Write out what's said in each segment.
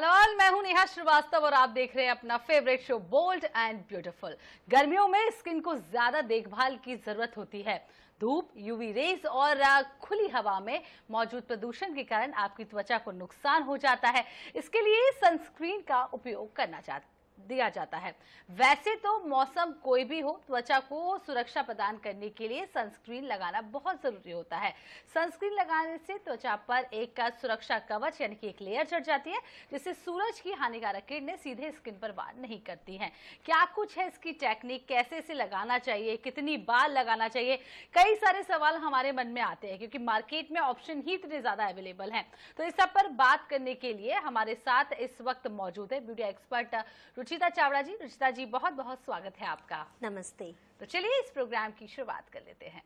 Hello, मैं हूं नेहा श्रीवास्तव और आप देख रहे हैं अपना favourite show bold and beautiful. गर्मियों में स्किन को ज्यादा देखभाल की जरूरत होती है। धूप, यूवी रेज और खुली हवा में मौजूद प्रदूषण के कारण आपकी त्वचा को नुकसान हो जाता है। इसके लिए सनस्क्रीन का उपयोग दिया जाता है। वैसे तो मौसम कोई भी हो, त्वचा को सुरक्षा प्रदान करने के लिए सनस्क्रीन लगाना बहुत जरूरी होता है। सनस्क्रीन लगाने से त्वचा पर एक सुरक्षा कवच यानी कि एक लेयर चढ़ जाती है, जिससे सूरज की हानिकारक किरणें सीधे स्किन पर वार नहीं करती हैं। क्या कुछ है इसकी टेक्निक, कैसे इसे लगाना चाहिए, कितनी बार लगाना चाहिए, कई सारे सवाल हमारे मन में आते हैं क्योंकि मार्केट में ऑप्शन ही इतने ज्यादा अवेलेबल हैं। तो इस सब पर बात करने के लिए हमारे साथ इस वक्त मौजूद है ब्यूटी एक्सपर्ट रुचिता चावड़ा जी। रुचिता जी, बहुत बहुत स्वागत है आपका। नमस्ते। तो चलिए इस प्रोग्राम की शुरुआत कर लेते हैं।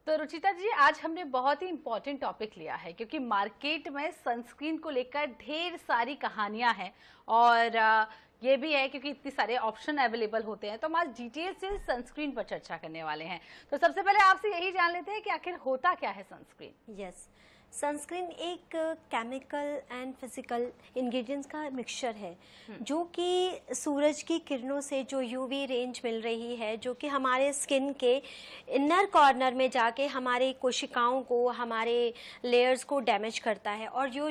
तो रुचिता जी, आज हमने बहुत ही इंपॉर्टेंट टॉपिक लिया है क्योंकि मार्केट में सनस्क्रीन को लेकर ढेर सारी कहानियां हैं और ये भी है क्योंकि इतने सारे ऑप्शन अवेलेबल होते हैं। तो हम आज डिटेल से सनस्क्रीन पर चर्चा करने वाले हैं। तो सबसे पहले आपसे यही जान लेते हैं कि आखिर होता क्या है सनस्क्रीन। यस, सनस्क्रीन एक केमिकल एंड फिजिकल इंग्रेडिएंट्स का मिक्सचर है जो कि सूरज की किरणों से जो यूवी रेंज मिल रही है, जो कि हमारे स्किन के इनर कॉर्नर में जाके हमारे कोशिकाओं को, हमारे लेयर्स को डैमेज करता है। और जो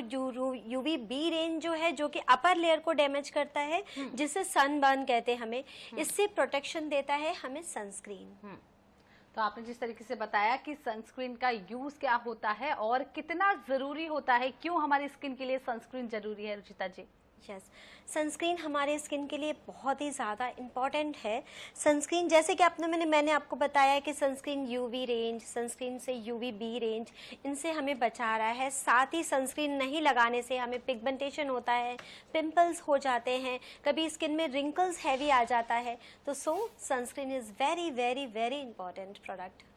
यूवी बी रेंज जो है, जो कि अपर लेयर को डैमेज करता है, जिसे सनबर्न कहते हैं हमें, इससे प्रोटेक्शन देता है हमें सनस्क्रीन। तो आपने जिस तरीके से बताया कि सनस्क्रीन का यूज क्या होता है और कितना जरूरी होता है, क्यों हमारी स्किन के लिए सनस्क्रीन जरूरी है, रुचिता जी। यस, सनस्क्रीन हमारे स्किन के लिए बहुत ही ज़्यादा इम्पॉर्टेंट है। सनस्क्रीन, जैसे कि मैंने आपको बताया कि सनस्क्रीन यूवी रेंज, सनस्क्रीन से यूवी बी रेंज, इनसे हमें बचा रहा है। साथ ही सनस्क्रीन नहीं लगाने से हमें पिगमेंटेशन होता है, पिंपल्स हो जाते हैं, कभी स्किन में रिंकल्स हैवी आ जाता है। तो sunscreen is very very very important product.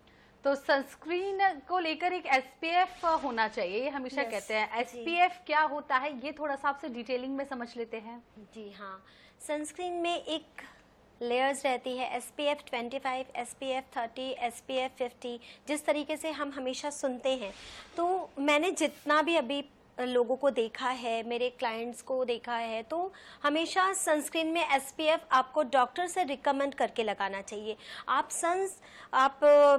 तो सनस्क्रीन को लेकर एक एसपीएफ होना चाहिए, ये हमेशा कहते हैं। एसपीएफ क्या होता है, ये थोड़ा सा आपसे डिटेलिंग में समझ लेते हैं। जी हाँ, सनस्क्रीन में एक लेयर्स रहती है, SPF 25, SPF 30, SPF 50, जिस तरीके से हम हमेशा सुनते हैं। तो मैंने जितना भी अभी लोगों को देखा है, मेरे क्लाइंट्स को देखा है, तो हमेशा सनस्क्रीन में SPF आपको डॉक्टर से रिकमेंड करके लगाना चाहिए।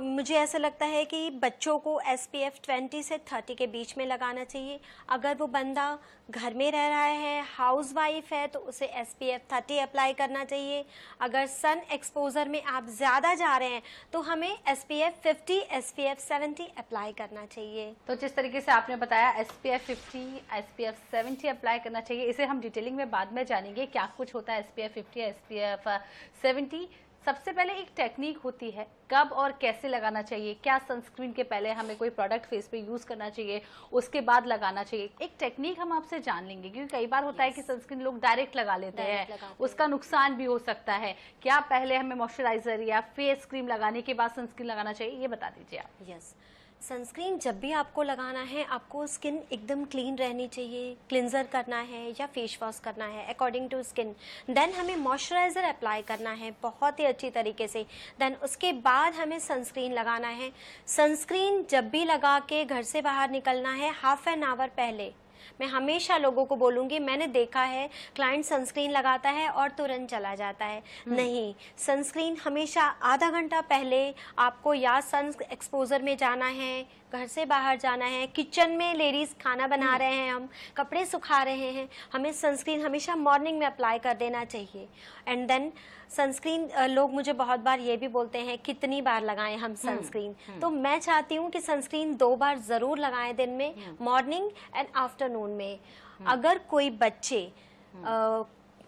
मुझे ऐसा लगता है कि बच्चों को SPF 20 से 30 के बीच में लगाना चाहिए। अगर वो बंदा घर में रह रहा है, हाउस वाइफ है, तो उसे SPF 30 अप्लाई करना चाहिए। अगर सन एक्सपोजर में आप ज़्यादा जा रहे हैं तो हमें SPF 50, SPF 70 अप्लाई करना चाहिए। तो जिस तरीके से आपने बताया SPF 50, SPF 70 अप्लाई करना चाहिए, इसे हम डिटेलिंग में बाद में जानेंगे क्या कुछ होता है SPF 50, SPF 70। सबसे पहले एक टेक्निक होती है, कब और कैसे लगाना चाहिए। क्या सनस्क्रीन के पहले हमें कोई प्रोडक्ट फेस पे यूज करना चाहिए, उसके बाद लगाना चाहिए, एक टेक्निक हम आपसे जान लेंगे क्योंकि कई बार होता है कि सनस्क्रीन लोग डायरेक्ट लगा लेते हैं, उसका नुकसान भी हो सकता है। क्या पहले हमें मॉइस्चराइजर या फेस क्रीम लगाने के बाद सनस्क्रीन लगाना चाहिए, ये बता दीजिए आप। यस, सनस्क्रीन जब भी आपको लगाना है, आपको स्किन एकदम क्लीन रहनी चाहिए। क्लिंजर करना है या फेस वॉश करना है अकॉर्डिंग टू स्किन। देन हमें मॉइस्चराइज़र अप्लाई करना है बहुत ही अच्छी तरीके से। देन उसके बाद हमें सनस्क्रीन लगाना है। सनस्क्रीन जब भी लगा के घर से बाहर निकलना है, हाफ एन आवर पहले। मैं हमेशा लोगों को बोलूँगी, मैंने देखा है क्लाइंट सनस्क्रीन लगाता है और तुरंत चला जाता है। नहीं, सनस्क्रीन हमेशा आधा घंटा पहले आपको या सन एक्सपोजर में जाना है, घर से बाहर जाना है, किचन में लेडीज़ खाना बना रहे हैं, हम कपड़े सुखा रहे हैं, हमें सनस्क्रीन हमेशा मॉर्निंग में अप्लाई कर देना चाहिए। एंड देन सनस्क्रीन, लोग मुझे बहुत बार ये भी बोलते हैं कितनी बार लगाएं हम सनस्क्रीन। तो मैं चाहती हूँ कि सनस्क्रीन 2 बार ज़रूर लगाएं दिन में, मॉर्निंग एंड आफ्टरनून में। अगर कोई बच्चे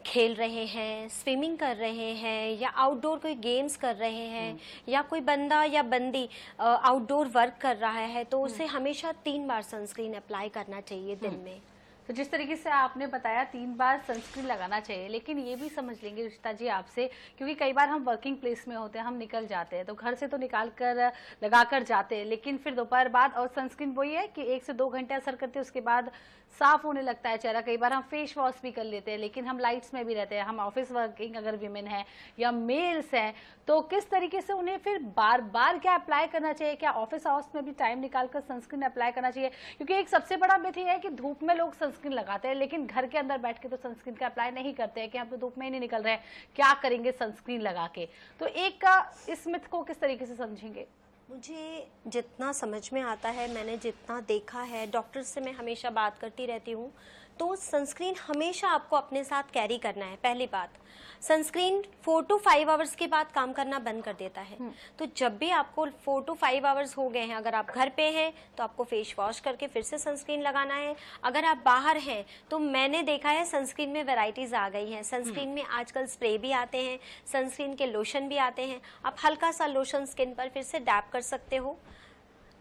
खेल रहे हैं, स्विमिंग कर रहे हैं या आउटडोर कोई गेम्स कर रहे हैं, या कोई बंदा या बंदी आउटडोर वर्क कर रहा है, तो उसे हमेशा 3 बार सनस्क्रीन अप्लाई करना चाहिए दिन में। तो जिस तरीके से आपने बताया 3 बार सनस्क्रीन लगाना चाहिए, लेकिन ये भी समझ लेंगे रुचिता जी आपसे, क्योंकि कई बार हम वर्किंग प्लेस में होते हैं, हम निकल जाते हैं तो घर से तो निकाल कर लगा कर जाते हैं, लेकिन फिर दोपहर बाद और सनस्क्रीन वही है कि 1 से 2 घंटे असर करते हैं, उसके बाद साफ होने लगता है चेहरा। कई बार हम फेस वॉश भी कर लेते हैं, लेकिन हम लाइट्स में भी रहते हैं, हम ऑफिस वर्किंग अगर विमेन है या मेल्स हैं, तो किस तरीके से उन्हें फिर बार बार क्या अप्लाई करना चाहिए? क्या ऑफिस आवर्स में भी टाइम निकाल कर सनस्क्रीन अप्लाई करना चाहिए? क्योंकि एक सबसे बड़ा मिथ है कि धूप में लोग सनस्क्रीन लगाते हैं, लेकिन घर के अंदर बैठ के तो सनस्क्रीन का अप्लाई नहीं करते हैं कि हम तो धूप में ही नहीं निकल रहे हैं, क्या करेंगे सनस्क्रीन लगा के। तो एक का इस मिथ को किस तरीके से समझेंगे? मुझे जितना समझ में आता है, मैंने जितना देखा है, डॉक्टर से मैं हमेशा बात करती रहती हूँ, तो सनस्क्रीन हमेशा आपको अपने साथ कैरी करना है। पहली बात, सनस्क्रीन 4 to 5 आवर्स के बाद काम करना बंद कर देता है। तो जब भी आपको 4 to 5 आवर्स हो गए हैं, अगर आप घर पे हैं तो आपको फेस वॉश करके फिर से सनस्क्रीन लगाना है। अगर आप बाहर हैं तो मैंने देखा है सनस्क्रीन में वैरायटीज आ गई हैं। सनस्क्रीन में आजकल स्प्रे भी आते हैं, सनस्क्रीन के लोशन भी आते हैं। आप हल्का सा लोशन स्किन पर फिर से डैप कर सकते हो,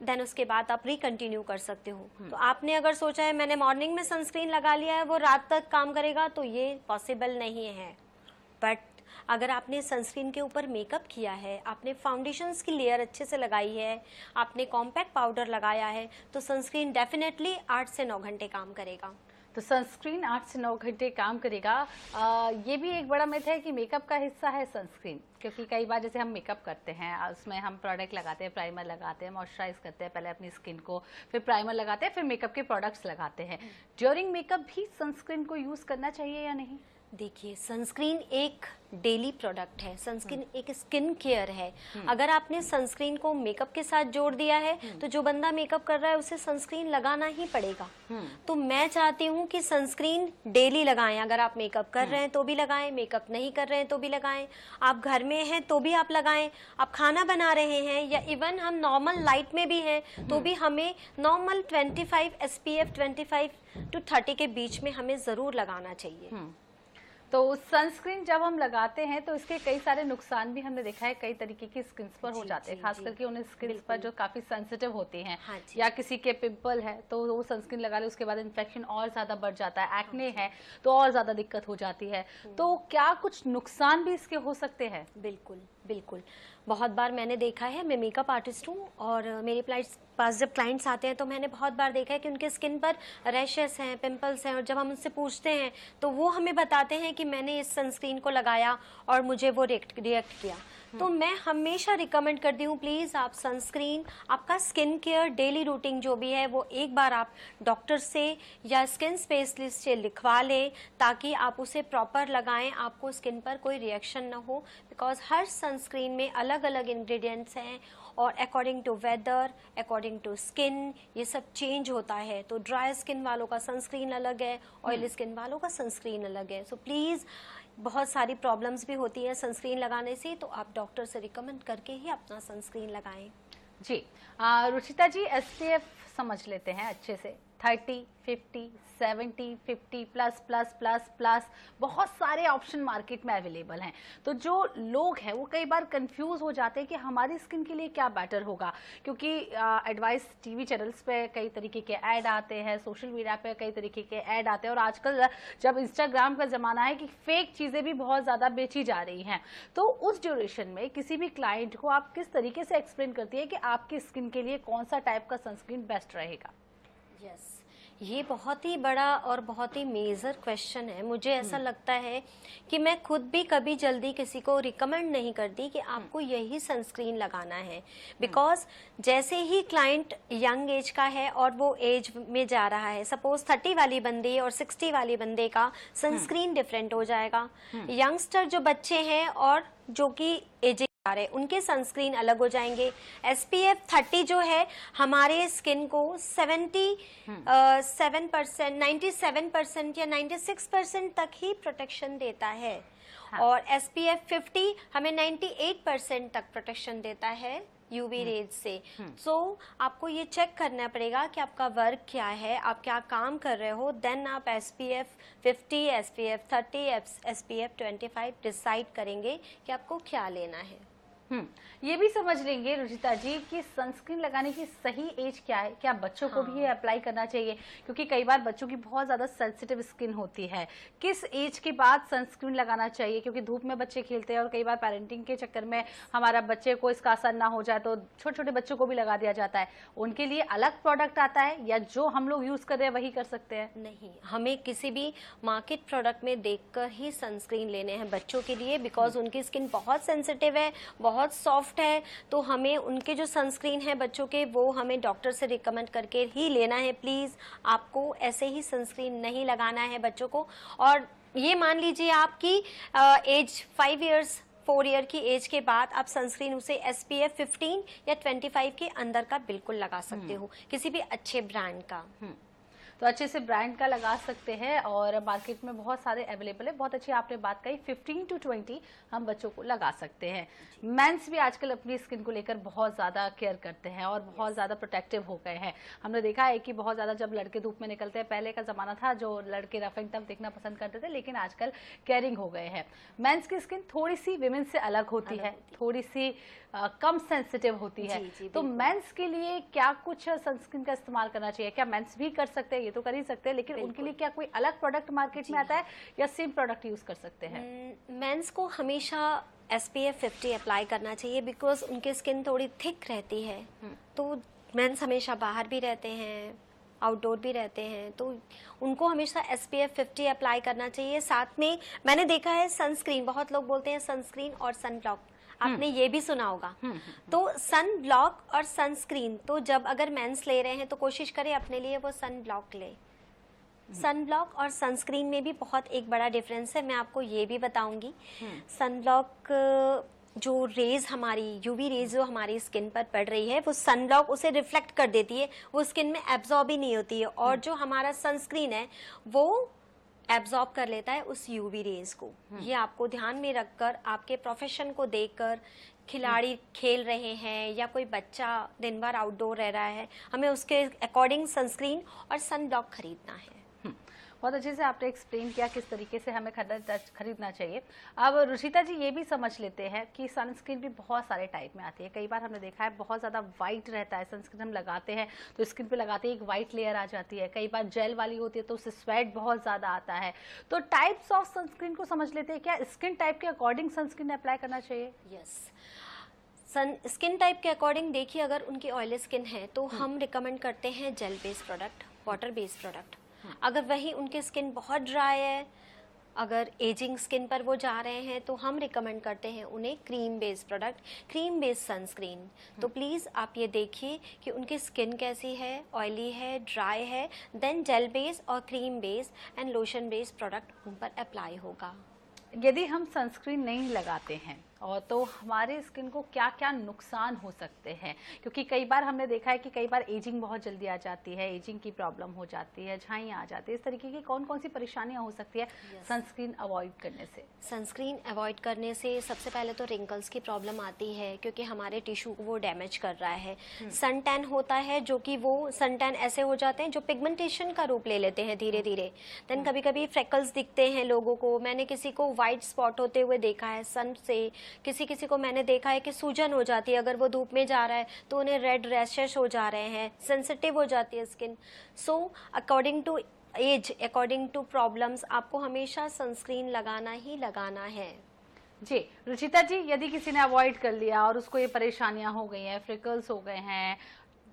देन उसके बाद आप रिकंटिन्यू कर सकते हो। तो आपने अगर सोचा है मैंने मॉर्निंग में सनस्क्रीन लगा लिया है, वो रात तक काम करेगा, तो ये पॉसिबल नहीं है। बट अगर आपने सनस्क्रीन के ऊपर मेकअप किया है, आपने फाउंडेशंस की लेयर अच्छे से लगाई है, आपने कॉम्पैक्ट पाउडर लगाया है, तो सनस्क्रीन डेफिनेटली 8 से 9 घंटे काम करेगा। तो सनस्क्रीन 8 से 9 घंटे काम करेगा। ये भी एक बड़ा मिथ है कि मेकअप का हिस्सा है सनस्क्रीन, क्योंकि कई बार जैसे हम मेकअप करते हैं, उसमें हम प्रोडक्ट लगाते हैं, प्राइमर लगाते हैं, मॉइस्चराइज करते हैं पहले अपनी स्किन को, फिर प्राइमर लगाते हैं, फिर मेकअप के प्रोडक्ट्स लगाते हैं। ड्यूरिंग मेकअप भी सनस्क्रीन को यूज करना चाहिए या नहीं? देखिए, सनस्क्रीन एक डेली प्रोडक्ट है, सनस्क्रीन एक स्किन केयर है। अगर आपने सनस्क्रीन को मेकअप के साथ जोड़ दिया है तो जो बंदा मेकअप कर रहा है उसे सनस्क्रीन लगाना ही पड़ेगा। तो मैं चाहती हूँ कि सनस्क्रीन डेली लगाएं। अगर आप मेकअप कर रहे हैं तो भी लगाएं, मेकअप नहीं कर रहे हैं तो भी लगाएं, आप घर में हैं तो भी आप लगाएं, आप खाना बना रहे हैं या इवन हम नॉर्मल लाइट में भी हैं तो भी हमें नॉर्मल 25 SPF 25 to 30 के बीच में हमें ज़रूर लगाना चाहिए। तो सनस्क्रीन जब हम लगाते हैं तो इसके कई सारे नुकसान भी हमने देखा है, कई तरीके की स्किन पर हो जाते हैं, खास करके उन स्किन पर जो काफी सेंसिटिव होती हैं। हाँ, या किसी के पिंपल है तो वो सनस्क्रीन लगा ले, उसके बाद इन्फेक्शन और ज्यादा बढ़ जाता है, एक्ने है तो और ज्यादा दिक्कत हो जाती है। तो क्या कुछ नुकसान भी इसके हो सकते हैं? बिल्कुल बिल्कुल, बहुत बार मैंने देखा है, मैं मेकअप आर्टिस्ट हूँ और मेरे पास जब क्लाइंट्स आते हैं तो मैंने बहुत बार देखा है कि उनके स्किन पर रैशेस हैं, पिंपल्स हैं, और जब हम उनसे पूछते हैं तो वो हमें बताते हैं कि मैंने इस सनस्क्रीन को लगाया और मुझे वो रिएक्ट किया। तो मैं हमेशा रिकमेंड करती हूँ, प्लीज़ आप सनस्क्रीन, आपका स्किन केयर डेली रूटीन जो भी है वो एक बार आप डॉक्टर से या स्किन स्पेशलिस्ट से लिखवा लें, ताकि आप उसे प्रॉपर लगाएं, आपको स्किन पर कोई रिएक्शन ना हो। बिकॉज हर सनस्क्रीन में अलग अलग इंग्रेडिएंट्स हैं और according to weather, according to skin ये सब चेंज होता है। तो ड्राई स्किन वालों का सनस्क्रीन अलग है, ऑयली स्किन वालों का सनस्क्रीन अलग है। सो प्लीज़, बहुत सारी प्रॉब्लम्स भी होती हैं सनस्क्रीन लगाने से, तो आप डॉक्टर से रिकमेंड करके ही अपना सनस्क्रीन लगाएं। जी रुचिता जी, SPF समझ लेते हैं अच्छे से। 30, 50, 70, 50 प्लस प्लस प्लस प्लस बहुत सारे ऑप्शन मार्केट में अवेलेबल हैं। तो जो लोग हैं वो कई बार कंफ्यूज हो जाते हैं कि हमारी स्किन के लिए क्या बेटर होगा, क्योंकि एडवाइस टीवी चैनल्स पे कई तरीके के ऐड आते हैं, सोशल मीडिया पे कई तरीके के ऐड आते हैं, और आजकल जब इंस्टाग्राम का ज़माना है कि फेक चीज़ें भी बहुत ज़्यादा बेची जा रही हैं, तो उस ड्यूरेशन में किसी भी क्लाइंट को आप किस तरीके से एक्सप्लेन करती है कि आपकी स्किन के लिए कौन सा टाइप का सनस्क्रीन बेस्ट रहेगा? यस, ये बहुत ही बड़ा और बहुत ही मेजर क्वेश्चन है। मुझे ऐसा लगता है कि मैं खुद भी कभी जल्दी किसी को रिकमेंड नहीं करती कि आपको यही सनस्क्रीन लगाना है। बिकॉज जैसे ही क्लाइंट यंग एज का है और वो एज में जा रहा है, सपोज 30 वाली बंदी और 60 वाली बंदे का सनस्क्रीन डिफरेंट हो जाएगा। यंगस्टर जो बच्चे हैं और जो कि एज उनके सनस्क्रीन अलग हो जाएंगे। SPF 30 जो है हमारे स्किन को 97%, 97% या 96% तक ही प्रोटेक्शन देता है। हाँ। और SPF 50 हमें 98% तक प्रोटेक्शन देता है UV रेज से। सो आपको ये चेक करना पड़ेगा कि आपका वर्क क्या है, आप क्या काम कर रहे हो, देन आप SPF 50, SPF 30, SPF 25 डिसाइड करेंगे कि आपको क्या लेना है। ये भी समझ लेंगे रुचिता जी कि सनस्क्रीन लगाने की सही एज क्या है, क्या बच्चों को भी ये अप्लाई करना चाहिए, क्योंकि कई बार बच्चों की बहुत ज्यादा सेंसिटिव स्किन होती है। किस एज के बाद सनस्क्रीन लगाना चाहिए, क्योंकि धूप में बच्चे खेलते हैं और कई बार पेरेंटिंग के चक्कर में हमारा बच्चे को इसका असर ना हो जाए तो छोटे छोटे बच्चों को भी लगा दिया जाता है। उनके लिए अलग प्रोडक्ट आता है या जो हम लोग यूज कर रहे हैं वही कर सकते हैं? नहीं, हमें किसी भी मार्केट प्रोडक्ट में देखकर ही सनस्क्रीन लेने हैं बच्चों के लिए, बिकॉज उनकी स्किन बहुत सेंसिटिव है, बहुत सॉफ्ट है। तो हमें उनके जो सनस्क्रीन है बच्चों के, वो हमें डॉक्टर से रिकमेंड करके ही लेना है। प्लीज़ आपको ऐसे ही सनस्क्रीन नहीं लगाना है बच्चों को। और ये मान लीजिए आपकी एज 5 इयर्स 4 ईयर की एज के बाद आप सनस्क्रीन उसे SPF 15 या 25 के अंदर का बिल्कुल लगा सकते हो, किसी भी अच्छे ब्रांड का। तो अच्छे से ब्रांड का लगा सकते हैं और मार्केट में बहुत सारे अवेलेबल है। बहुत अच्छी आपने बात कही, 15 to 20 हम बच्चों को लगा सकते हैं। मेंस भी आजकल अपनी स्किन को लेकर बहुत ज़्यादा केयर करते हैं और बहुत ज़्यादा प्रोटेक्टिव हो गए हैं। हमने देखा है कि बहुत ज़्यादा जब लड़के धूप में निकलते हैं, पहले का ज़माना था जो लड़के रफ एंड टफ देखना पसंद करते थे, लेकिन आजकल केयरिंग हो गए हैं। मेंस की स्किन थोड़ी सी विमेन से अलग होती है, थोड़ी सी कम सेंसिटिव होती है। तो मेंस के लिए क्या कुछ सनस्क्रीन का इस्तेमाल करना चाहिए? क्या मेंस भी कर सकते हैं? ये तो कर ही सकते हैं, लेकिन उनके लिए क्या कोई अलग प्रोडक्ट मार्केट में आता है या सेम प्रोडक्ट यूज कर सकते हैं? मेंस को हमेशा SPF 50 अप्लाई करना चाहिए, बिकॉज उनकी स्किन थोड़ी थिक रहती है। तो मेंस हमेशा बाहर भी रहते हैं, आउटडोर भी रहते हैं, तो उनको हमेशा SPF 50 अप्लाई करना चाहिए। साथ में मैंने देखा है सनस्क्रीन, बहुत लोग बोलते हैं सनस्क्रीन और सन ब्लॉक, आपने ये भी सुना होगा। तो सन ब्लॉक और सनस्क्रीन, तो जब अगर मेंस ले रहे हैं तो कोशिश करें अपने लिए वो सन ब्लॉक ले। सन ब्लॉक और सनस्क्रीन में भी बहुत एक बड़ा डिफरेंस है, मैं आपको ये भी बताऊंगी। सन ब्लॉक जो रेज हमारी UV रेज जो हमारी स्किन पर पड़ रही है, वो सन ब्लॉक उसे रिफ्लेक्ट कर देती है, वो स्किन में एब्जॉर्ब ही नहीं होती है। और जो हमारा सनस्क्रीन है वो एब्जॉर्ब कर लेता है उस UV रेज को। ये आपको ध्यान में रखकर, आपके प्रोफेशन को देखकर, खिलाड़ी खेल रहे हैं या कोई बच्चा दिन भर आउटडोर रह रहा है, हमें उसके अकॉर्डिंग सनस्क्रीन और सन ब्लॉक खरीदना है। बहुत अच्छे से आपने एक्सप्लेन किया किस तरीके से हमें खरीदना चाहिए। अब रुचिता जी ये भी समझ लेते हैं कि सनस्क्रीन भी बहुत सारे टाइप में आती है। कई बार हमने देखा है बहुत ज़्यादा वाइट रहता है, सनस्क्रीन हम लगाते हैं तो स्किन पे लगाते ही एक वाइट लेयर आ जाती है। कई बार जेल वाली होती है तो उससे स्वेट बहुत ज़्यादा आता है। तो टाइप्स ऑफ सनस्क्रीन को समझ लेते हैं, क्या स्किन टाइप के अकॉर्डिंग सनस्क्रीन अप्लाई करना चाहिए? यस, स्किन टाइप के अकॉर्डिंग देखिए, अगर उनकी ऑयली स्किन है तो हम रिकमेंड करते हैं gel based product, water based product. अगर वही उनकी स्किन बहुत ड्राई है, अगर एजिंग स्किन पर वो जा रहे हैं, तो हम रिकमेंड करते हैं उन्हें cream based product, cream based sunscreen. तो प्लीज़ आप ये देखिए कि उनकी स्किन कैसी है, ऑयली है, ड्राई है, देन जेल बेस्ड और cream based and lotion based product उन पर अप्लाई होगा। यदि हम सनस्क्रीन नहीं लगाते हैं और तो हमारे स्किन को क्या क्या नुकसान हो सकते हैं? क्योंकि कई बार हमने देखा है कि कई बार एजिंग बहुत जल्दी आ जाती है, एजिंग की प्रॉब्लम हो जाती है, झाइयाँ आ जाती है। इस तरीके की कौन कौन सी परेशानियां हो सकती है सनस्क्रीन अवॉइड करने से? सनस्क्रीन अवॉइड करने से सबसे पहले तो रिंकल्स की प्रॉब्लम आती है, क्योंकि हमारे टिश्यू को वो डैमेज कर रहा है। सन टैन होता है, जो कि वो सन टैन ऐसे हो जाते हैं जो पिगमेंटेशन का रूप ले लेते हैं धीरे धीरे। देन कभी कभी फ्रेकल्स दिखते हैं लोगों को। मैंने किसी को वाइट स्पॉट होते हुए देखा है सन से, किसी को मैंने देखा है कि सूजन हो जाती है, अगर वो धूप में जा रहा है तो उन्हें रेड रैशेस हो जा रहे हैं, सेंसिटिव हो जाती है skin. So according to age, according to problems, आपको हमेशा सनस्क्रीन लगाना ही लगाना है। जी रुचिता जी, यदि किसी ने अवॉइड कर लिया और उसको ये परेशानियां हो गई हैं, फ्रिकल्स हो गए हैं,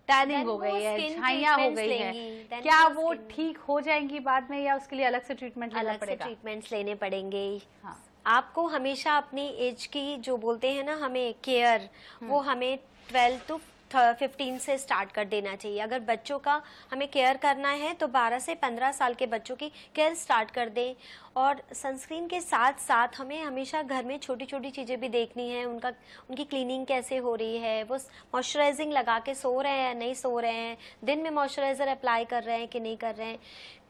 टैनिंग हो गई है, झाइयाँ हो गई है, क्या वो ठीक हो जाएंगी बाद में या उसके लिए अलग से ट्रीटमेंट लेना पड़ेगा? अलग से ट्रीटमेंट्स लेने पड़ेंगे। हाँ। आपको हमेशा अपनी एज की, जो बोलते हैं ना हमें केयर, वो हमें 12 to 15 से स्टार्ट कर देना चाहिए। अगर बच्चों का हमें केयर करना है तो 12 से 15 साल के बच्चों की केयर स्टार्ट कर दें। और सनस्क्रीन के साथ साथ हमें हमेशा घर में छोटी छोटी चीज़ें भी देखनी है, उनकी क्लीनिंग कैसे हो रही है, वो मॉइस्चराइजिंग लगा के सो रहे हैं नहीं सो रहे हैं, दिन में मॉइस्चराइज़र अप्लाई कर रहे हैं कि नहीं कर रहे हैं।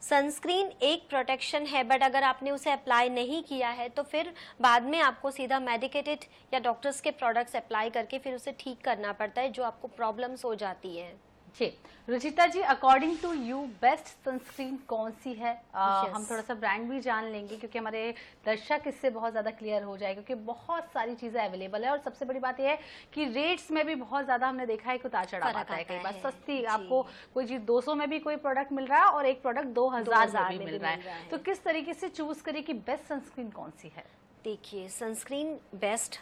सनस्क्रीन एक प्रोटेक्शन है, बट अगर आपने उसे अप्लाई नहीं किया है तो फिर बाद में आपको सीधा मेडिकेटेड या डॉक्टर्स के प्रोडक्ट्स अप्लाई करके फिर उसे ठीक करना पड़ता है, जो आपको प्रॉब्लम्स हो जाती है। जी, Ruchita ji, according to you best sunscreen कौन सी है? हम थोड़ा सा ब्रांड भी जान लेंगे क्योंकि हमारे दर्शक इससे बहुत ज़्यादा क्लियर हो जाए, क्योंकि बहुत सारी चीज़ें अवेलेबल है और सबसे बड़ी बात यह है कि रेट्स में भी बहुत ज़्यादा हमने देखा है कि उतार चढ़ाव आता है। कई बार सस्ती आपको कोई चीज़ 200 में भी कोई प्रोडक्ट मिल रहा है और एक प्रोडक्ट 2000 में भी मिल रहा है। तो किस तरीके से चूज करें कि बेस्ट सनस्क्रीन कौन सी है? देखिए, सनस्क्रीन बेस्ट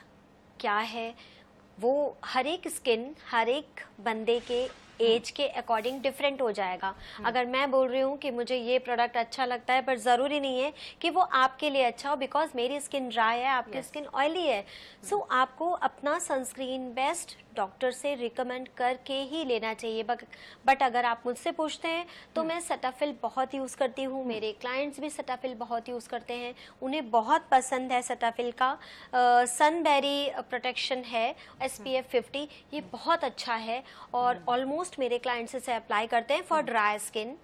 क्या है वो हर एक स्किन, हर एक बंदे के एज के अकॉर्डिंग डिफरेंट हो जाएगा। अगर मैं बोल रही हूँ कि मुझे ये प्रोडक्ट अच्छा लगता है, पर ज़रूरी नहीं है कि वो आपके लिए अच्छा हो, बिकॉज मेरी स्किन ड्राई है, आपकी स्किन ऑयली है। सो आपको अपना सनस्क्रीन बेस्ट डॉक्टर से रिकमेंड करके ही लेना चाहिए। बट अगर आप मुझसे पूछते हैं तो मैं सेटाफिल बहुत यूज़ करती हूँ, मेरे क्लाइंट्स भी सेटाफिल बहुत यूज़ करते हैं, उन्हें बहुत पसंद है सेटाफिल का। सनबेरी प्रोटेक्शन है SPF 50, ये बहुत अच्छा है और ऑलमोस्ट मेरे क्लाइंट्स इसे अप्लाई करते हैं फॉर ड्राई स्किन।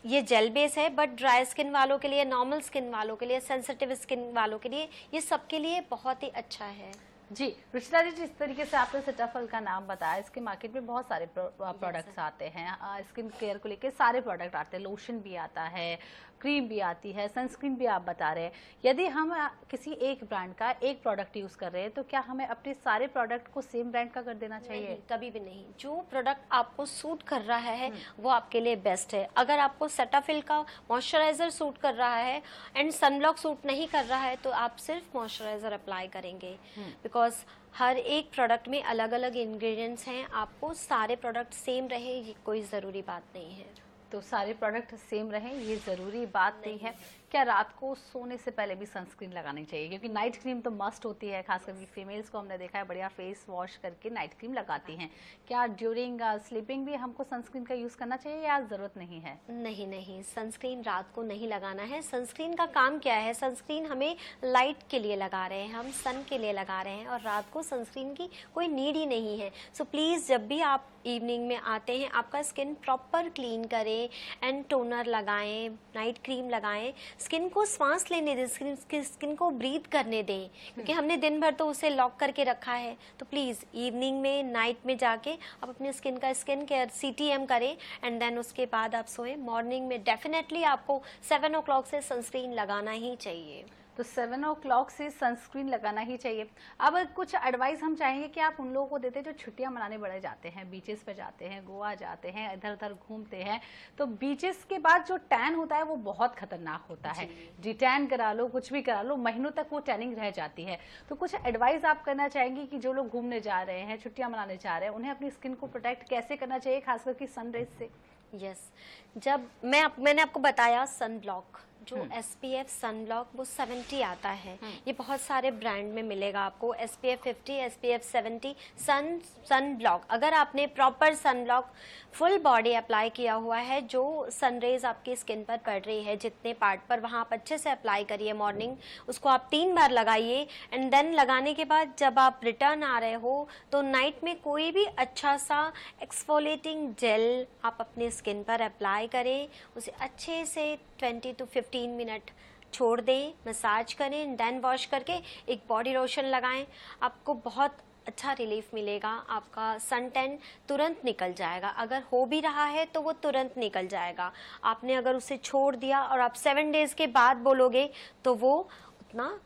ये जेल बेस है, बट ड्राई स्किन वालों के लिए, नॉर्मल स्किन वालों के लिए, सेंसिटिव स्किन वालों के लिए, ये सबके लिए बहुत ही अच्छा है। जी, रुचिता जी, जिस तरीके से आपने सेटाफिल का नाम बताया, इसके मार्केट में बहुत सारे प्रोडक्ट्स आते हैं। स्किन केयर को लेकर सारे प्रोडक्ट आते हैं, लोशन भी आता है, क्रीम भी आती है, सनस्क्रीन भी आप बता रहे हैं। यदि हम किसी एक ब्रांड का एक प्रोडक्ट यूज़ कर रहे हैं तो क्या हमें अपने सारे प्रोडक्ट को सेम ब्रांड का कर देना चाहिए? नहीं, कभी भी नहीं। जो प्रोडक्ट आपको सूट कर रहा है वो आपके लिए बेस्ट है। अगर आपको सेटाफिल का मॉइस्चराइजर सूट कर रहा है एंड सनब्लॉक सूट नहीं कर रहा है तो आप सिर्फ मॉइस्चराइजर अप्लाई करेंगे, बिकॉज हर एक प्रोडक्ट में अलग अलग इंग्रेडिएंट्स हैं। आपको सारे प्रोडक्ट सेम रहे ये कोई ज़रूरी बात नहीं है। तो सारे प्रोडक्ट सेम रहें ये ज़रूरी बात नहीं है। क्या रात को सोने से पहले भी सनस्क्रीन लगानी चाहिए? क्योंकि नाइट क्रीम तो मस्ट होती है, खास करके फीमेल्स को हमने देखा है बढ़िया फेस वॉश करके नाइट क्रीम लगाती हैं। क्या ड्यूरिंग स्लीपिंग भी हमको सनस्क्रीन का यूज़ करना चाहिए या ज़रूरत नहीं है? नहीं नहीं, सनस्क्रीन रात को नहीं लगाना है। सनस्क्रीन का काम क्या है? सनस्क्रीन हमें लाइट के लिए लगा रहे हैं, हम सन के लिए लगा रहे हैं और रात को सनस्क्रीन की कोई नीड ही नहीं है। सो प्लीज़ जब भी आप इवनिंग में आते हैं आपका स्किन प्रॉपर क्लीन करें एंड टोनर लगाएं, नाइट क्रीम लगाएं, स्किन को सांस लेने दें, स्किन को ब्रीथ करने दें, क्योंकि हमने दिन भर तो उसे लॉक करके रखा है। तो प्लीज़ इवनिंग में, नाइट में जाके आप अपने स्किन का स्किन केयर CTM करें एंड देन उसके बाद आप सोएं। मॉर्निंग में डेफिनेटली आपको 7 o'clock से सनस्क्रीन लगाना ही चाहिए। तो 7 o'clock से सनस्क्रीन लगाना ही चाहिए। अब कुछ एडवाइस हम चाहेंगे कि आप उन लोगों को देते जो छुट्टियां मनाने बड़े जाते हैं, बीचेस पे जाते हैं, गोवा जाते हैं, इधर उधर घूमते हैं, तो बीचेस के बाद जो टैन होता है वो बहुत खतरनाक होता है। डिटैन करा लो, कुछ भी करा लो, महीनों तक वो टैनिंग रह जाती है। तो कुछ एडवाइस आप करना चाहेंगे कि जो लोग घूमने जा रहे हैं, छुट्टियां मनाने जा रहे हैं, उन्हें अपनी स्किन को प्रोटेक्ट कैसे करना चाहिए, खासकर कि सनरेज से? यस, जब मैंने आपको बताया सन ब्लॉक, जो SPF सन ब्लॉक वो 70 आता है। ये बहुत सारे ब्रांड में मिलेगा आपको, SPF 50, SPF 70 सन ब्लॉक। अगर आपने proper sun block full body apply किया हुआ है, जो सनरेज आपकी स्किन पर पड़ रही है जितने पार्ट पर, वहाँ आप अच्छे से अप्लाई करिए। मॉर्निंग उसको आप 3 बार लगाइए एंड देन लगाने के बाद जब आप रिटर्न आ रहे हो तो नाइट में कोई भी अच्छा सा एक्सफोलिएटिंग जेल आप अपने स्किन पर अप्लाई करें, उसे अच्छे से 20 to 15 मिनट छोड़ दें, मसाज करें, देन वॉश करके एक बॉडी लोशन लगाएं। आपको बहुत अच्छा रिलीफ मिलेगा, आपका सन टैन तुरंत निकल जाएगा। अगर हो भी रहा है तो वो तुरंत निकल जाएगा। आपने अगर उसे छोड़ दिया और आप 7 डेज के बाद बोलोगे तो वो उतना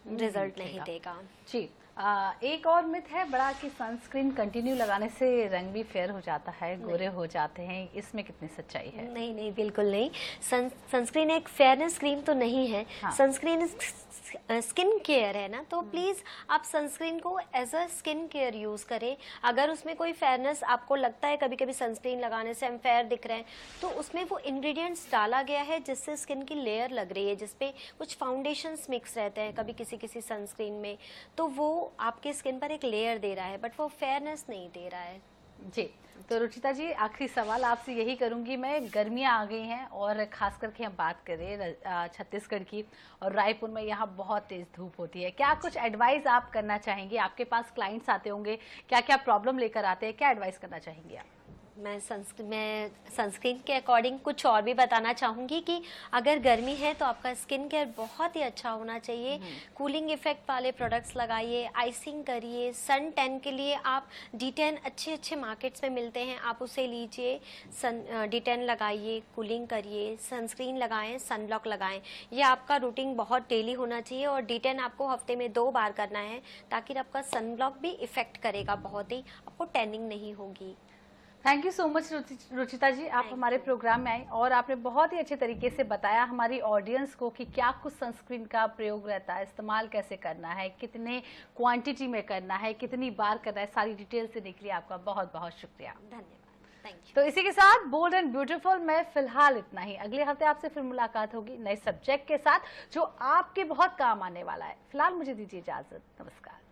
रिजल्ट नहीं देगा। जी, एक और मिथ है बड़ा कि सनस्क्रीन कंटिन्यू लगाने से रंग भी फेयर हो जाता है, गोरे हो जाते हैं, इसमें कितनी सच्चाई है? नहीं नहीं, बिल्कुल नहीं। सनस्क्रीन एक फेयरनेस क्रीम तो नहीं है। हाँ। सनस्क्रीन स्किन केयर है ना, तो प्लीज़ आप सनस्क्रीन को as a skin care use करें। अगर उसमें कोई फेयरनेस आपको लगता है, कभी कभी सनस्क्रीन लगाने से हम फेयर दिख रहे हैं, तो उसमें वो इंग्रेडिएंट्स डाला गया है जिससे स्किन की लेयर लग रही है, जिसपे कुछ फाउंडेशंस मिक्स रहते हैं कभी किसी किसी सनस्क्रीन में, तो वो आपके स्किन पर एक लेयर दे रहा है बट वो फेयरनेस नहीं दे रहा है। जी, तो रुचिता जी, आखिरी सवाल आपसे यही करूंगी मैं। गर्मियां आ गई हैं और खास करके हम बात करें छत्तीसगढ़ की और रायपुर में, यहाँ बहुत तेज धूप होती है। क्या कुछ एडवाइस आप करना चाहेंगे? आपके पास क्लाइंट्स आते होंगे, क्या क्या प्रॉब्लम लेकर आते हैं, क्या एडवाइस करना चाहेंगे आप? मैं सनस्क्रीन के अकॉर्डिंग कुछ और भी बताना चाहूँगी कि अगर गर्मी है तो आपका स्किन केयर बहुत ही अच्छा होना चाहिए। कूलिंग इफेक्ट वाले प्रोडक्ट्स लगाइए, आइसिंग करिए। सन टैन के लिए आप D10 अच्छे मार्केट्स में मिलते हैं, आप उसे लीजिए, D10 लगाइए, कूलिंग करिए, सनस्क्रीन लगाएं, सनब्लॉक लगाएं। ये आपका रूटीन बहुत डेली होना चाहिए और D10 आपको हफ्ते में 2 बार करना है ताकि आपका सनब्लॉक भी इफेक्ट करेगा, बहुत ही आपको टैनिंग नहीं होगी। Thank you so much Ruchita ji, आप हमारे प्रोग्राम में आई और आपने बहुत ही अच्छे तरीके से बताया हमारी ऑडियंस को कि क्या कुछ सनस्क्रीन का प्रयोग रहता है, इस्तेमाल कैसे करना है, कितने क्वांटिटी में करना है, कितनी बार करना है, सारी डिटेल से निकली। आपका बहुत बहुत शुक्रिया, धन्यवाद। तो इसी के साथ बोल्ड एंड ब्यूटीफुल में फिलहाल इतना ही। अगले हफ्ते आपसे फिर मुलाकात होगी नए सब्जेक्ट के साथ जो आपके बहुत काम आने वाला है। फिलहाल मुझे दीजिए इजाजत, नमस्कार।